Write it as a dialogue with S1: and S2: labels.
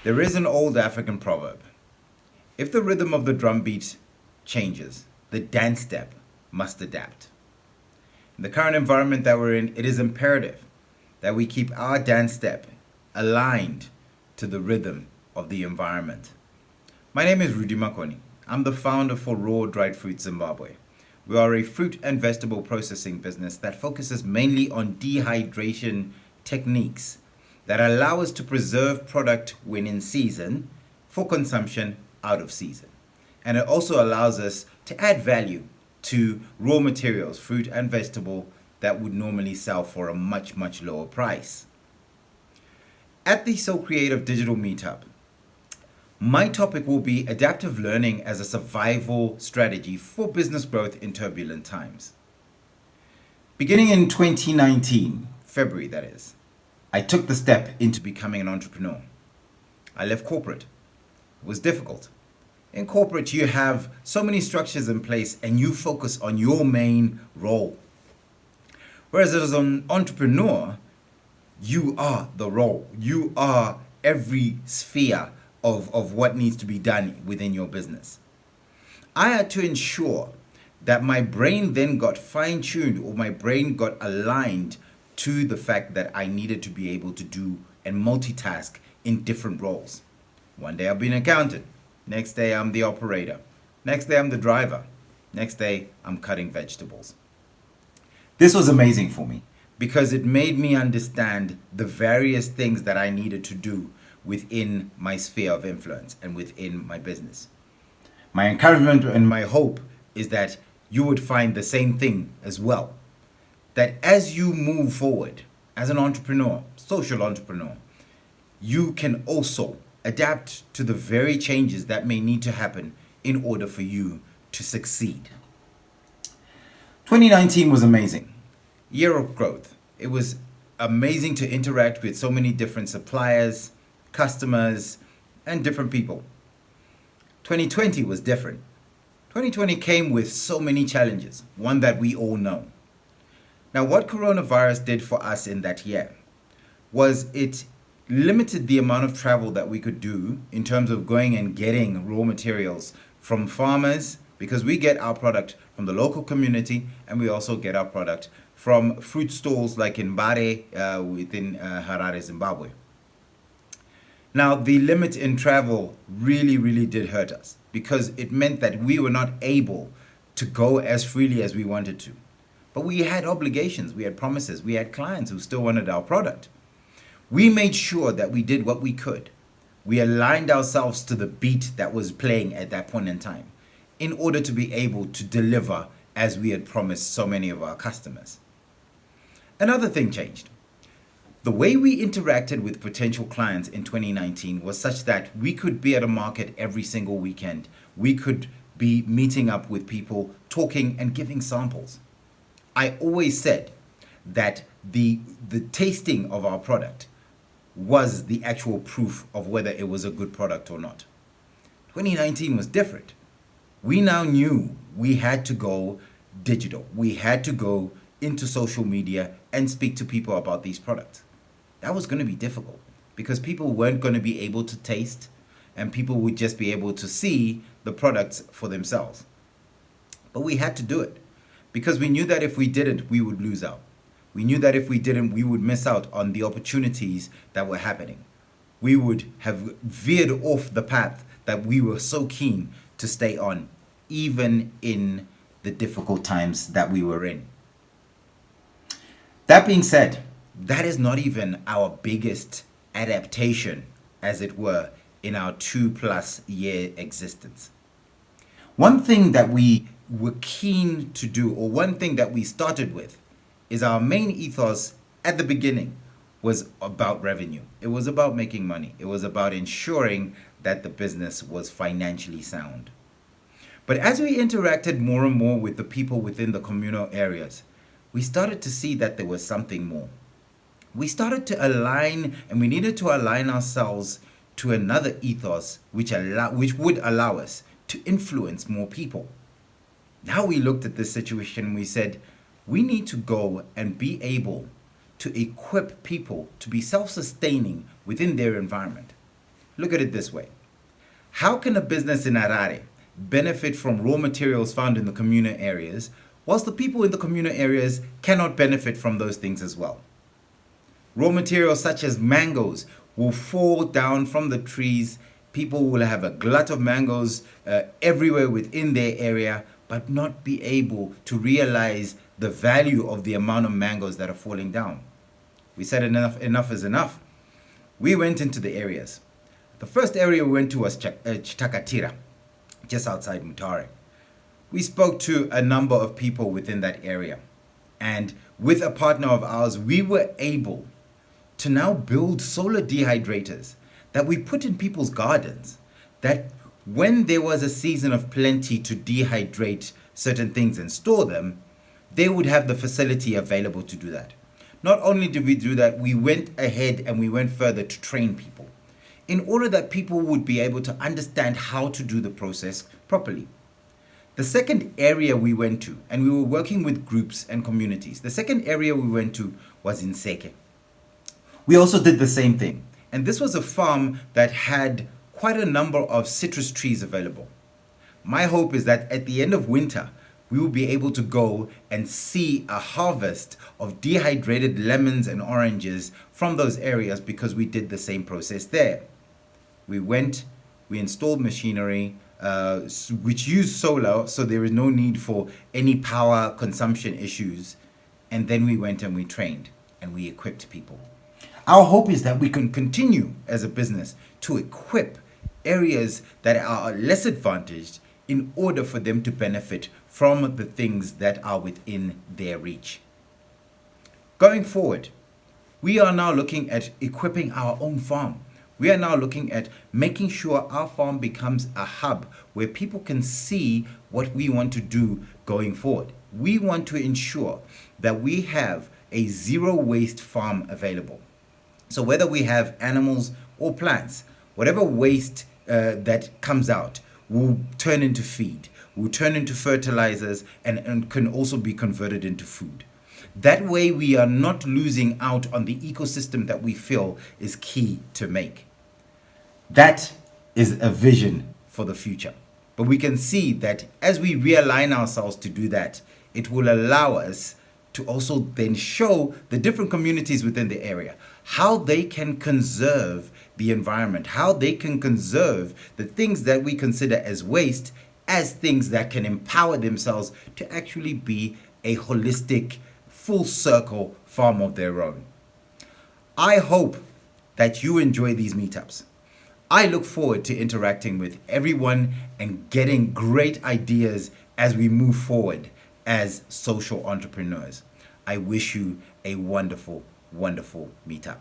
S1: There is an old African proverb. If the rhythm of the drum beat changes, the dance step must adapt. In the current environment that we're in, it is imperative that we keep our dance step aligned to the rhythm of the environment. My name is Ruddy Makoni. I'm the founder for Raw Dried Fruit Zimbabwe. We are a fruit and vegetable processing business that focuses mainly on dehydration techniques that allow us to preserve product when in season for consumption out of season. And it also allows us to add value to raw materials, fruit and vegetable, that would normally sell for a much, much lower price. At the SoCreative Digital MeetUp, my topic will be adaptive learning as a survival strategy for business growth in turbulent times. Beginning in 2019, February that is, I took the step into becoming an entrepreneur. I left corporate. It was difficult. In corporate, you have so many structures in place and you focus on your main role. Whereas as an entrepreneur, you are the role. You are every sphere of what needs to be done within your business. I had to ensure that my brain then got fine-tuned, or my brain got aligned to the fact that I needed to be able to do and multitask in different roles. One day I'll be an accountant. Next day I'm the operator. Next day I'm the driver. Next day I'm cutting vegetables. This was amazing for me because it made me understand the various things that I needed to do within my sphere of influence and within my business. My encouragement and my hope is that you would find the same thing as well. That as you move forward as an entrepreneur, social entrepreneur, you can also adapt to the very changes that may need to happen in order for you to succeed. 2019 was amazing. Year of growth. It was amazing to interact with so many different suppliers, customers, and different people. 2020 was different. 2020 came with so many challenges, one that we all know. Now, what coronavirus did for us in that year was it limited the amount of travel that we could do in terms of going and getting raw materials from farmers, because we get our product from the local community and we also get our product from fruit stalls like in Bare within Harare, Zimbabwe. Now, the limit in travel really did hurt us because it meant that we were not able to go as freely as we wanted to. But we had obligations, we had promises, we had clients who still wanted our product. We made sure that we did what we could. We aligned ourselves to the beat that was playing at that point in time in order to be able to deliver as we had promised so many of our customers. Another thing changed. The way we interacted with potential clients in 2019 was such that we could be at a market every single weekend. We could be meeting up with people, talking and giving samples. I always said that the tasting of our product was the actual proof of whether it was a good product or not. 2019 was different. We now knew we had to go digital. We had to go into social media and speak to people about these products. That was going to be difficult because people weren't going to be able to taste and people would just be able to see the products for themselves. But we had to do it because we knew that if we didn't, we would lose out. We knew that if we didn't, we would miss out on the opportunities that were happening. We would have veered off the path that we were so keen to stay on, even in the difficult times that we were in. That being said, that is not even our biggest adaptation, as it were, in our 2+ year existence. One thing that we were keen to do, or one thing that we started with, is our main ethos at the beginning was about revenue. It was about making money. It was about ensuring that the business was financially sound. But as we interacted more and more with the people within the communal areas, we started to see that there was something more. We started to align, and we needed to align ourselves to another ethos which would allow us to influence more people. Now we looked at this situation and we said, we need to go and be able to equip people to be self-sustaining within their environment. Look at it this way. How can a business in Harare benefit from raw materials found in the communal areas, whilst the people in the communal areas cannot benefit from those things as well? Raw materials such as mangoes will fall down from the trees. People will have a glut of mangoes everywhere within their area, but not be able to realize the value of the amount of mangoes that are falling down. We said enough is enough. We went into the areas. The first area we went to was Chitakatira, just outside Mutare. We spoke to a number of people within that area. And with a partner of ours, we were able to now build solar dehydrators that we put in people's gardens, that when there was a season of plenty to dehydrate certain things and store them, they would have the facility available to do that. Not only did we do that, we went ahead and we went further to train people in order that people would be able to understand how to do the process properly. The second area we went to, and we were working with groups and communities, the second area we went to was in Seke. We also did the same thing. And this was a farm that had quite a number of citrus trees available. My hope is that at the end of winter, we will be able to go and see a harvest of dehydrated lemons and oranges from those areas because we did the same process there. We went, we installed machinery, which used solar, so there is no need for any power consumption issues. And then we went and we trained and we equipped people. Our hope is that we can continue as a business to equip areas that are less advantaged in order for them to benefit from the things that are within their reach. Going forward, we are now looking at equipping our own farm. We are now looking at making sure our farm becomes a hub where people can see what we want to do going forward. We want to ensure that we have a zero waste farm available. So whether we have animals or plants, whatever waste that comes out will turn into feed, will turn into fertilizers, and can also be converted into food. That way we are not losing out on the ecosystem that we feel is key to make. That is a vision for the future. But we can see that as we realign ourselves to do that, it will allow us to also then show the different communities within the area how they can conserve the environment, how they can conserve the things that we consider as waste as things that can empower themselves to actually be a holistic, full circle farm of their own. I hope that you enjoy these meetups. I look forward to interacting with everyone and getting great ideas as we move forward as social entrepreneurs. I wish you a wonderful, wonderful meetup.